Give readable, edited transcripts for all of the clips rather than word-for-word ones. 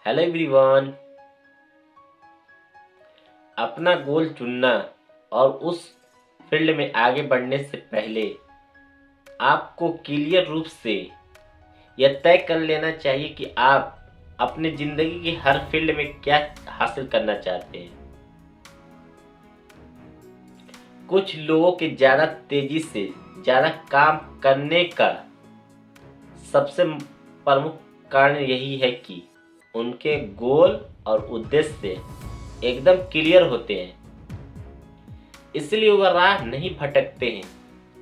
Hello everyone. अपना गोल चुनना और उस फील्ड में आगे बढ़ने से पहले आपको क्लियर रूप से यह तय कर लेना चाहिए कि आप अपनी ज़िंदगी की हर फील्ड में क्या हासिल करना चाहते हैं। कुछ लोगों के ज़्यादा तेज़ी से ज़्यादा काम करने का सबसे प्रमुख कारण यही है कि उनके गोल और उद्देश्य एकदम क्लियर होते हैं, इसलिए वह राह नहीं भटकते हैं।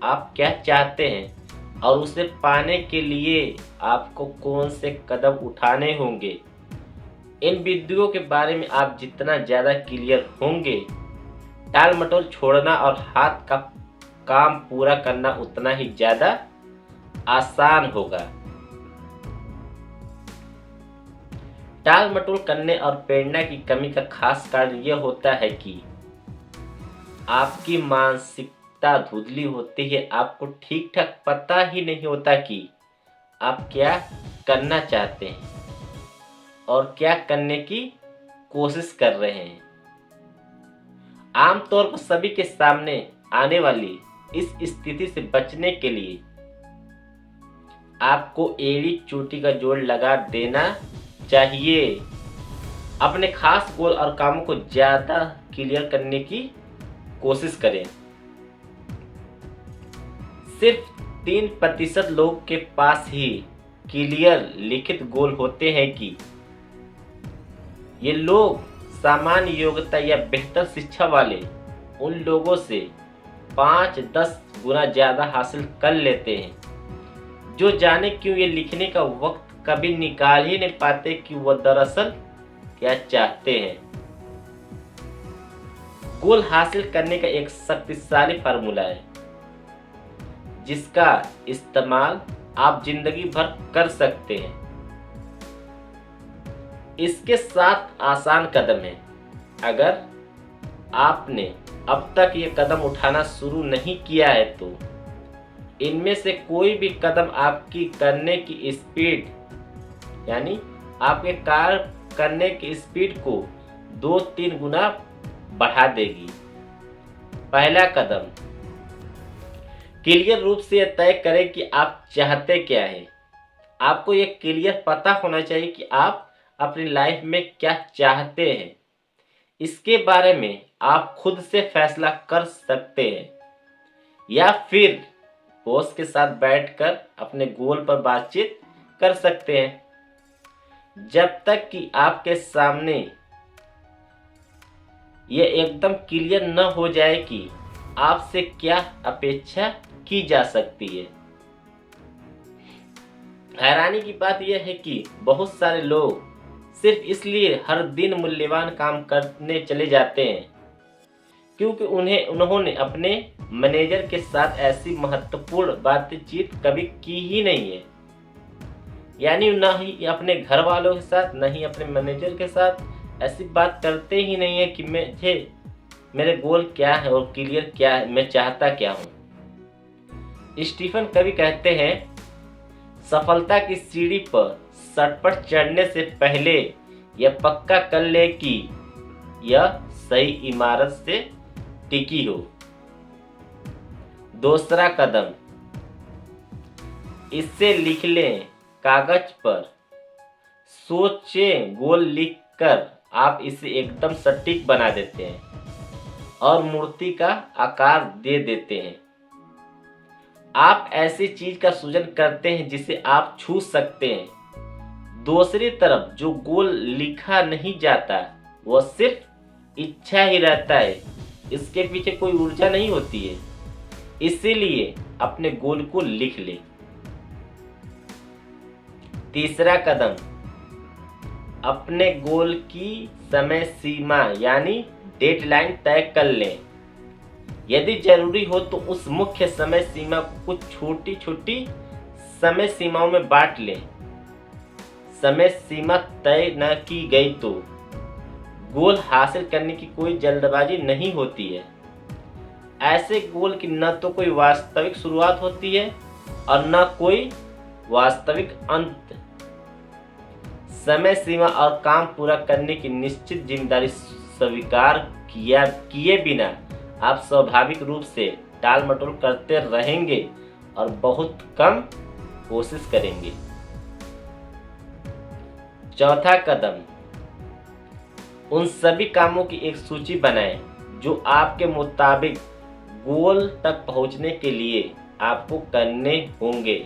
आप क्या चाहते हैं और उसे पाने के लिए आपको कौन से कदम उठाने होंगे, इन बिंदुओं के बारे में आप जितना ज़्यादा क्लियर होंगे, टाल मटोल छोड़ना और हाथ का काम पूरा करना उतना ही ज़्यादा आसान होगा। टाल मटोल करने और प्रेरणा की कमी का खास कारण यह होता है कि आपकी मानसिकता धुंधली होती है। आपको ठीक ठाक पता ही नहीं होता कि आप क्या करना चाहते हैं और क्या करने की कोशिश कर रहे हैं। आमतौर पर सभी के सामने आने वाली इस स्थिति से बचने के लिए आपको एड़ी चोटी का जोड़ लगा देना चाहिए। अपने खास गोल और कामों को ज़्यादा क्लियर करने की कोशिश करें। सिर्फ 3% लोग के पास ही क्लियर लिखित गोल होते हैं कि ये लोग सामान्य योग्यता या बेहतर शिक्षा वाले उन लोगों से 5-10 गुना ज़्यादा हासिल कर लेते हैं, जो जाने क्यों ये लिखने का वक्त कभी निकाल ही नहीं पाते कि वह दरअसल क्या चाहते हैं। गोल हासिल करने का एक शक्तिशाली फार्मूला है जिसका इस्तेमाल आप जिंदगी भर कर सकते हैं। इसके 7 आसान कदम हैं। अगर आपने अब तक ये कदम उठाना शुरू नहीं किया है तो इनमें से कोई भी कदम आपकी करने की स्पीड यानी आपके कार्य करने की स्पीड को 2-3 गुना बढ़ा देगी। पहला कदम, क्लियर रूप से यह तय करें कि आप चाहते क्या हैं। आपको यह क्लियर पता होना चाहिए कि आप अपनी लाइफ में क्या चाहते हैं। इसके बारे में आप खुद से फैसला कर सकते हैं या फिर बॉस के साथ बैठकर अपने गोल पर बातचीत कर सकते हैं। जब तक कि आपके सामने यह एकदम क्लियर न हो जाए कि आपसे क्या अपेक्षा की जा सकती है। हैरानी की बात यह है कि बहुत सारे लोग सिर्फ इसलिए हर दिन मूल्यवान काम करने चले जाते हैं क्योंकि उन्होंने अपने मैनेजर के साथ ऐसी महत्वपूर्ण बातचीत कभी की ही नहीं है। यानी न ही अपने घर वालों के साथ न ही अपने मैनेजर के साथ ऐसी बात करते ही नहीं है कि मेरे गोल क्या है और क्लियर क्या है, मैं चाहता क्या हूँ। स्टीफन कवी कहते हैं, सफलता की सीढ़ी पर सटपट चढ़ने से पहले यह पक्का कर ले कि यह सही इमारत से टिकी हो। दूसरा कदम, इसे लिख लें कागज पर। सोचें, गोल लिखकर आप इसे एकदम सटीक बना देते हैं और मूर्ति का आकार दे देते हैं। आप ऐसी चीज का सृजन करते हैं जिसे आप छू सकते हैं। दूसरी तरफ जो गोल लिखा नहीं जाता वह सिर्फ इच्छा ही रहता है, इसके पीछे कोई ऊर्जा नहीं होती है। इसीलिए अपने गोल को लिख लें। तीसरा कदम, अपने गोल की समय सीमा यानी डेडलाइन तय कर लें। यदि जरूरी हो तो उस मुख्य समय सीमा को कुछ छोटी छोटी समय सीमाओं में बांट लें। समय सीमा तय न की गई तो गोल हासिल करने की कोई जल्दबाजी नहीं होती है। ऐसे गोल की न तो कोई वास्तविक शुरुआत होती है और न कोई वास्तविक अंत। समय सीमा और काम पूरा करने की निश्चित जिम्मेदारी स्वीकार किए बिना आप स्वाभाविक रूप से टाल मटोल करते रहेंगे और बहुत कम कोशिश करेंगे। चौथा कदम, उन सभी कामों की एक सूची बनाएं जो आपके मुताबिक गोल तक पहुंचने के लिए आपको करने होंगे।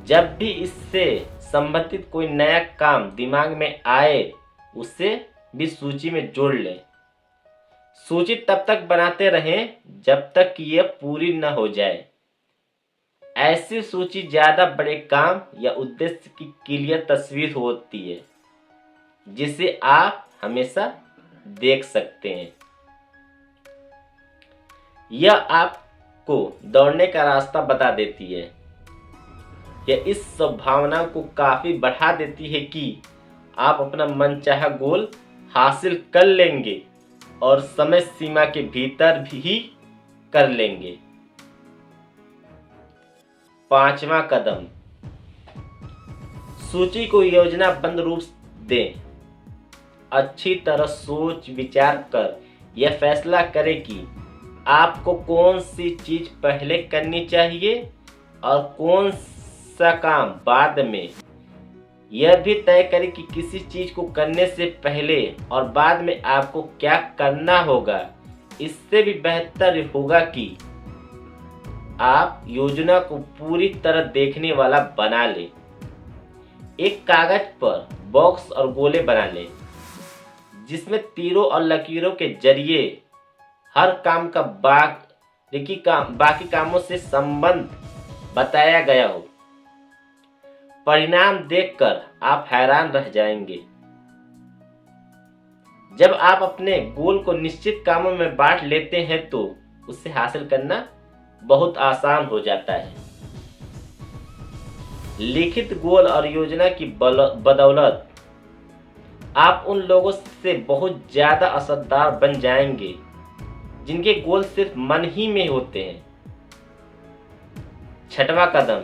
जब भी इससे संबंधित कोई नया काम दिमाग में आए उसे भी सूची में जोड़ लें। सूची तब तक बनाते रहें जब तक कि यह पूरी न हो जाए। ऐसी सूची ज्यादा बड़े काम या उद्देश्य की क्लियर तस्वीर होती है जिसे आप हमेशा देख सकते हैं। यह आपको दौड़ने का रास्ता बता देती है। यह इस संभावना को काफी बढ़ा देती है कि आप अपना मनचाहा गोल हासिल कर लेंगे और समय सीमा के भीतर भी कर लेंगे। पांचवा कदम, सूची को योजनाबद्ध रूप दें। अच्छी तरह सोच विचार कर यह फैसला करें कि आपको कौन सी चीज पहले करनी चाहिए और कौन सा काम बाद में। यह भी तय करें कि किसी चीज को करने से पहले और बाद में आपको क्या करना होगा। इससे भी बेहतर होगा कि आप योजना को पूरी तरह देखने वाला बना लें। एक कागज पर बॉक्स और गोले बना लें जिसमें तीरों और लकीरों के जरिए हर काम का बाकी कामों से संबंध बताया गया हो। परिणाम देखकर आप हैरान रह जाएंगे। जब आप अपने गोल को निश्चित कामों में बांट लेते हैं तो उसे हासिल करना बहुत आसान हो जाता है। लिखित गोल और योजना की बदौलत आप उन लोगों से बहुत ज्यादा असरदार बन जाएंगे जिनके गोल सिर्फ मन ही में होते हैं। छठवां कदम,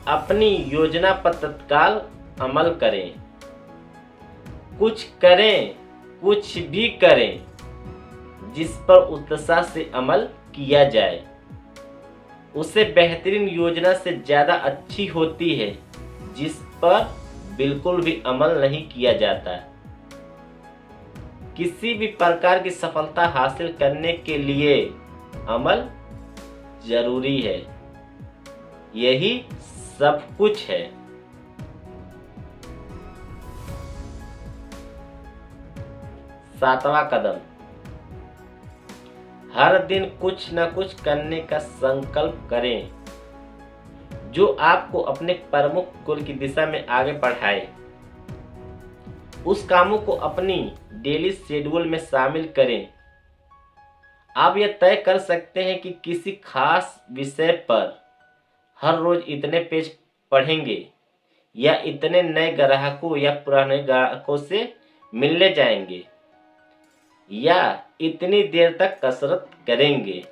अपनी योजना पर तत्काल अमल करें। कुछ करें, कुछ भी करें जिस पर उत्साह से अमल किया जाए उसे बेहतरीन योजना से ज्यादा अच्छी होती है जिस पर बिल्कुल भी अमल नहीं किया जाता। किसी भी प्रकार की सफलता हासिल करने के लिए अमल जरूरी है। यही सब कुछ है। सातवां कदम, हर दिन कुछ न कुछ करने का संकल्प करें जो आपको अपने प्रमुख गोल की दिशा में आगे बढ़ाए। उस कामों को अपनी डेली शेड्यूल में शामिल करें। आप यह तय कर सकते हैं कि किसी खास विषय पर हर रोज इतने पेज पढ़ेंगे या इतने नए ग्राहकों या पुराने ग्राहकों से मिलने जाएंगे या इतनी देर तक कसरत करेंगे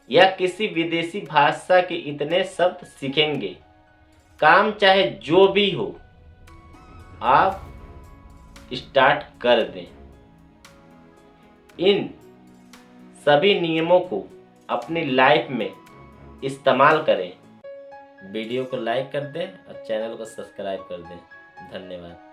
या किसी विदेशी भाषा के इतने शब्द सीखेंगे। काम चाहे जो भी हो, आप स्टार्ट कर दें। इन सभी नियमों को अपनी लाइफ में इस्तेमाल करें। वीडियो को लाइक कर दें और चैनल को सब्सक्राइब कर दें। धन्यवाद।